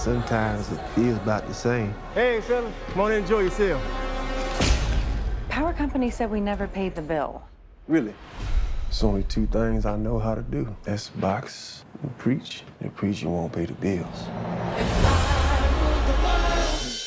sometimes it feels about the same. Hey, fella, come on and enjoy yourself. Power company said we never paid the bill. Really? There's only two things I know how to do. That's box and preach. And preaching won't pay the bills.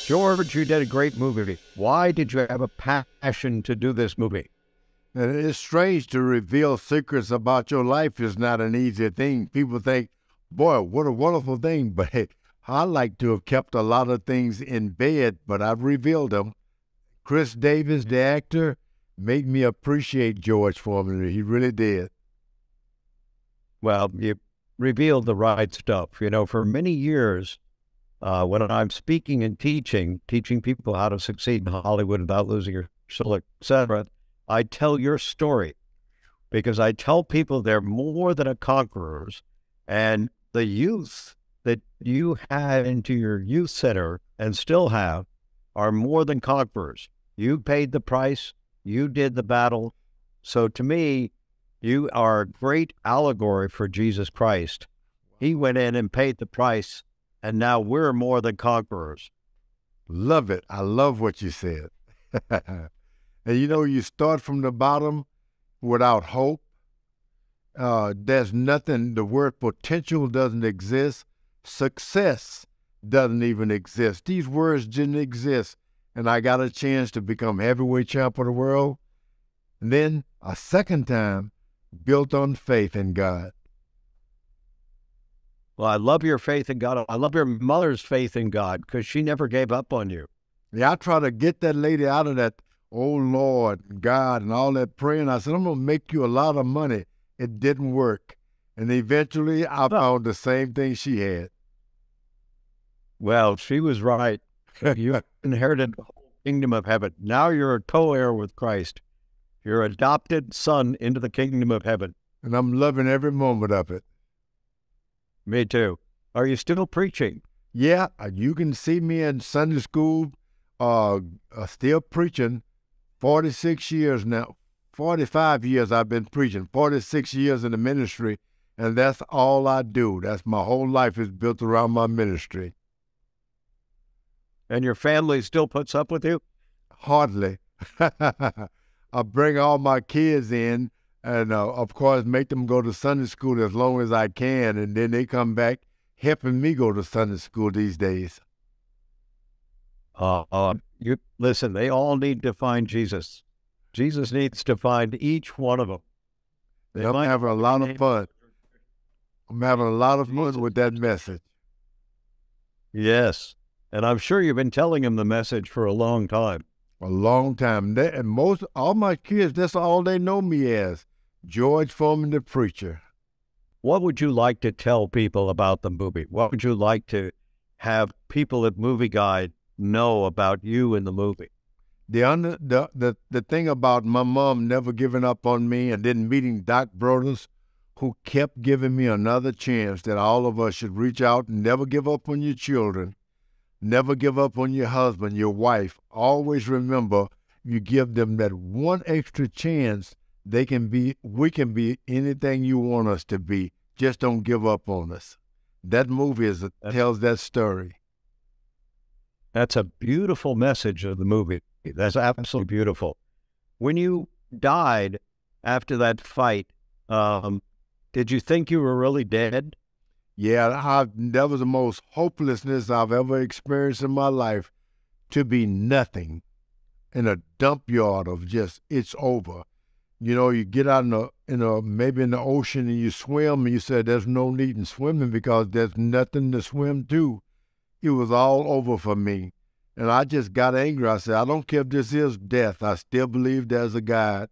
George, you did a great movie. Why did you have a passion to do this movie? And it's strange to reveal secrets about your life is not an easy thing. People think, boy, what a wonderful thing. But hey, I like to have kept a lot of things in bed, but I've revealed them. Chris Davis, the actor, made me appreciate George Foreman. He really did. Well, you revealed the right stuff. You know, for many years, when I'm speaking and teaching people how to succeed in Hollywood without losing your soul, etc., I tell your story because I tell people they're more than a conquerors, and the youth that you had into your youth center and still have are more than conquerors. You paid the price. You did the battle. So to me, you are a great allegory for Jesus Christ. He went in and paid the price, and now we're more than conquerors. Love it. I love what you said. And you know, you start from the bottom without hope. There's nothing, the word potential doesn't exist. Success doesn't even exist. These words didn't exist. And I got a chance to become heavyweight champ of the world. And then a second time, built on faith in God. Well, I love your faith in God. I love your mother's faith in God because she never gave up on you. Yeah, I try to get that lady out of that, oh Lord, God, and all that praying. I said, I'm going to make you a lot of money. It didn't work. And eventually I found the same thing she had. Well, she was right. You inherited the whole kingdom of heaven. Now you're a co-heir with Christ. You're adopted son into the kingdom of heaven. And I'm loving every moment of it. Me too. Are you still preaching? Yeah, you can see me in Sunday school, still preaching. 46 years now. 45 years I've been preaching. 46 years in the ministry, and that's all I do. That's my whole life is built around my ministry. And your family still puts up with you? Hardly. I bring all my kids in and, of course, make them go to Sunday school as long as I can, and then they come back helping me go to Sunday school these days. You listen, they all need to find Jesus. Jesus needs to find each one of them. I'm having a lot of fun. I'm having a lot of fun with that message. Yes. And I'm sure you've been telling him the message for a long time. A long time. And all my kids, that's all they know me as, George Foreman, the preacher. What would you like to tell people about the movie? What would you like to have people at Movieguide know about you in the movie? The thing about my mom never giving up on me, and then meeting Doc Brothers, who kept giving me another chance, that all of us should reach out and never give up on your children. Never give up on your husband, your wife. Always remember, you give them that one extra chance, we can be anything you want us to be. Just don't give up on us. That movie tells that story. That's a beautiful message of the movie. That's absolutely beautiful. When you died after that fight, did you think you were really dead? Yeah, that was the most hopelessness I've ever experienced in my life, to be nothing in a dump yard of just, it's over. You know, you get out maybe in the ocean and you swim, and you said there's no need in swimming because there's nothing to swim to. It was all over for me. And I just got angry. I said, I don't care if this is death. I still believe there's a God.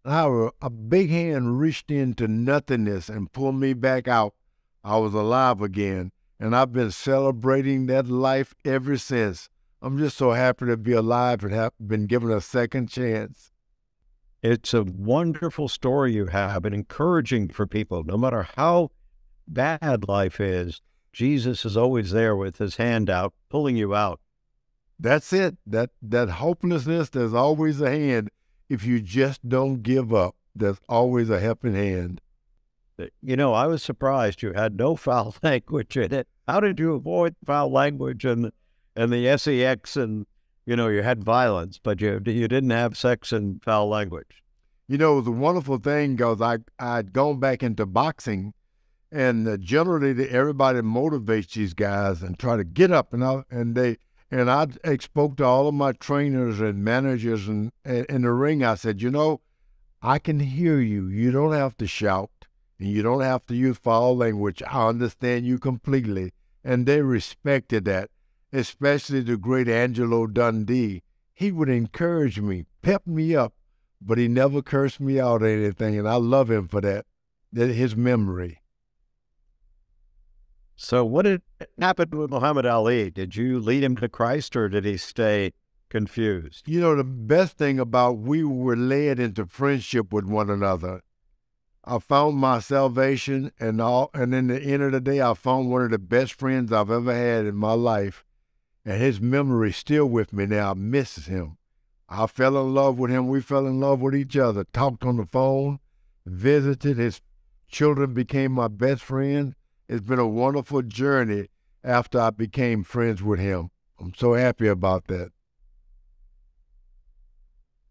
However, a big hand reached into nothingness and pulled me back out. I was alive again, and I've been celebrating that life ever since. I'm just so happy to be alive and have been given a second chance. It's a wonderful story you have, and encouraging for people. No matter how bad life is, Jesus is always there with his hand out, pulling you out. That's it. That hopelessness, there's always a hand. If you just don't give up, there's always a helping hand. You know, I was surprised you had no foul language in it. How did you avoid foul language and the sex and, you know, you had violence, but you didn't have sex and foul language? You know, it was a wonderful thing because I'd gone back into boxing, and generally everybody motivates these guys and try to get up, and I spoke to all of my trainers and managers and in the ring. I said, you know, I can hear you. You don't have to shout, and you don't have to use foul language. I understand you completely, and they respected that. Especially the great Angelo Dundee. He would encourage me, pep me up, but he never cursed me out or anything, and I love him for that, his memory. So what had happened with Muhammad Ali? Did you lead him to Christ, or did he stay confused? You know, the best thing about we were led into friendship with one another. I found my salvation, and in the end of the day, I found one of the best friends I've ever had in my life. And his memory's still with me now. I miss him. I fell in love with him. We fell in love with each other. Talked on the phone, visited. His children became my best friend. It's been a wonderful journey after I became friends with him. I'm so happy about that.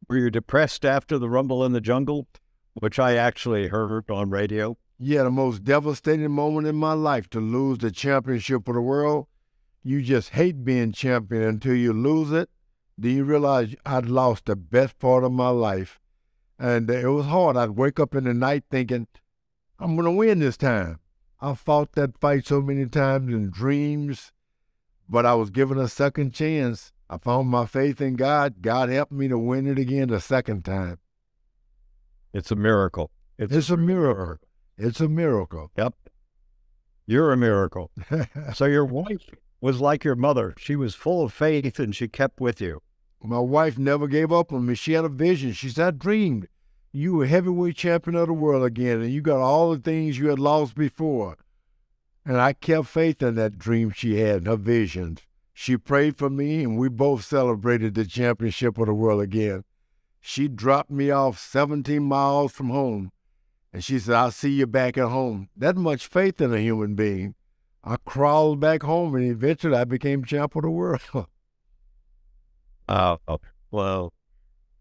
Were you depressed after the Rumble in the Jungle, which I actually heard on radio? Yeah, the most devastating moment in my life, to lose the championship of the world. You just hate being champion until you lose it. Then you realize I'd lost the best part of my life. And it was hard. I'd wake up in the night thinking, I'm going to win this time. I fought that fight so many times in dreams, but I was given a second chance. I found my faith in God. God helped me to win it again the second time. It's a miracle. It's a miracle. It's a miracle. Yep. You're a miracle. So your wife was like your mother. She was full of faith, and she kept with you. My wife never gave up on me. She had a vision. She said, I dreamed you were heavyweight champion of the world again, and you got all the things you had lost before. And I kept faith in that dream she had, her visions. She prayed for me, and we both celebrated the championship of the world again. She dropped me off 17 miles from home, and she said, I'll see you back at home. That much faith in a human being. I crawled back home, and eventually I became champ of the world. Well,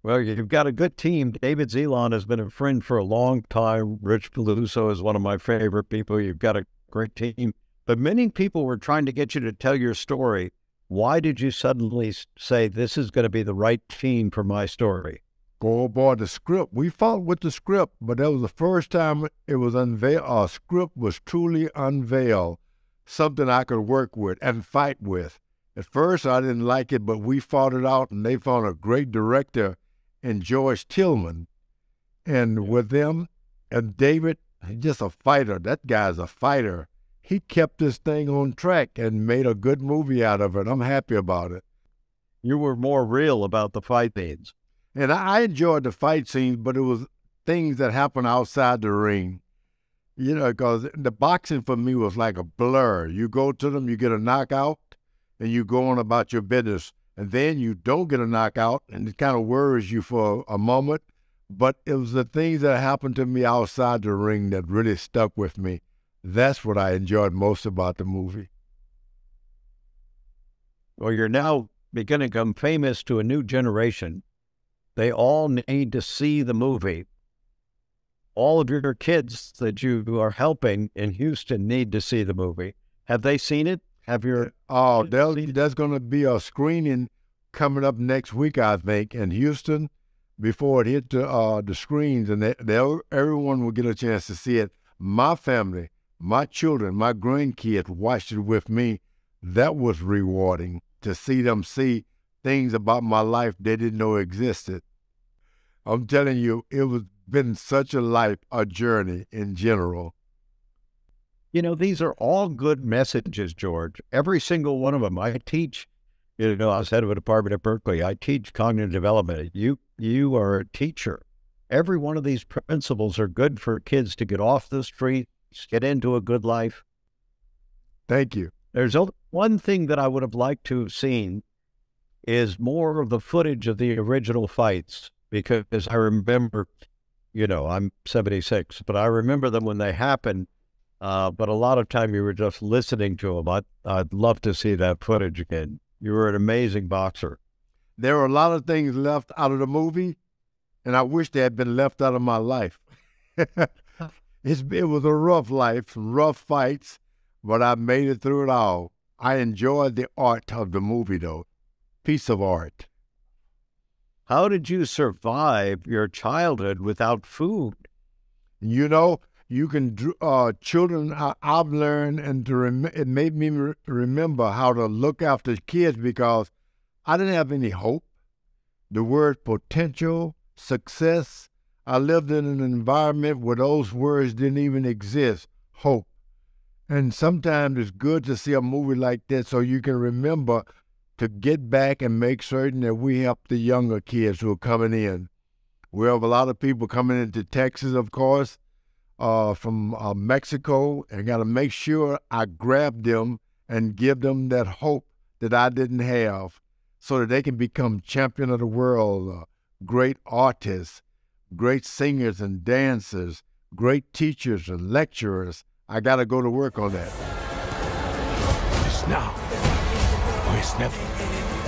you've got a good team. David Zelon has been a friend for a long time. Rich Peluso is one of my favorite people. You've got a great team. But many people were trying to get you to tell your story. Why did you suddenly say, this is going to be the right team for my story? Go aboard the script. We fought with the script, but that was the first time it was unveiled. Our script was truly unveiled. Something I could work with and fight with. At first, I didn't like it, but we fought it out, and they found a great director in George Tillman. And with them, and David, he's just a fighter. That guy's a fighter. He kept this thing on track and made a good movie out of it. I'm happy about it. You were more real about the fight scenes. And I enjoyed the fight scenes, but it was things that happened outside the ring. You know, because the boxing for me was like a blur. You go to them, you get a knockout, and you go on about your business. And then you don't get a knockout, and it kind of worries you for a moment. But it was the things that happened to me outside the ring that really stuck with me. That's what I enjoyed most about the movie. Well, you're now beginning to become famous to a new generation. They all need to see the movie. All of your kids that you are helping in Houston need to see the movie. Have they seen it? Have your there's going to be a screening coming up next week, I think, in Houston before it hit the screens, and everyone will get a chance to see it. My family, my children, my grandkids watched it with me. That was rewarding to see them see things about my life they didn't know existed. I'm telling you, it was been such a journey in general. You know, these are all good messages, George. Every single one of them. I teach, you know, I was head of a department at Berkeley. I teach cognitive development. You are a teacher. Every one of these principles are good for kids to get off the streets, get into a good life. Thank you. There's only one thing that I would have liked to have seen is more of the footage of the original fights, because I remember, you know, I'm 76, but I remember them when they happened, but a lot of time you were just listening to him. I'd love to see that footage again. You were an amazing boxer. There were a lot of things left out of the movie, and I wish they had been left out of my life. It was a rough life, some rough fights, but I made it through it all. I enjoyed the art of the movie, though. Piece of art. How did you survive your childhood without food? You know, you can, children, I've learned, and it made me remember how to look after kids because I didn't have any hope. The word potential, success, I lived in an environment where those words didn't even exist, hope. And sometimes it's good to see a movie like that so you can remember to get back and make certain that we help the younger kids who are coming in. We have a lot of people coming into Texas, of course, from Mexico, and got to make sure I grab them and give them that hope that I didn't have so that they can become champion of the world, great artists, great singers and dancers, great teachers and lecturers. I got to go to work on that. It's now or it's never.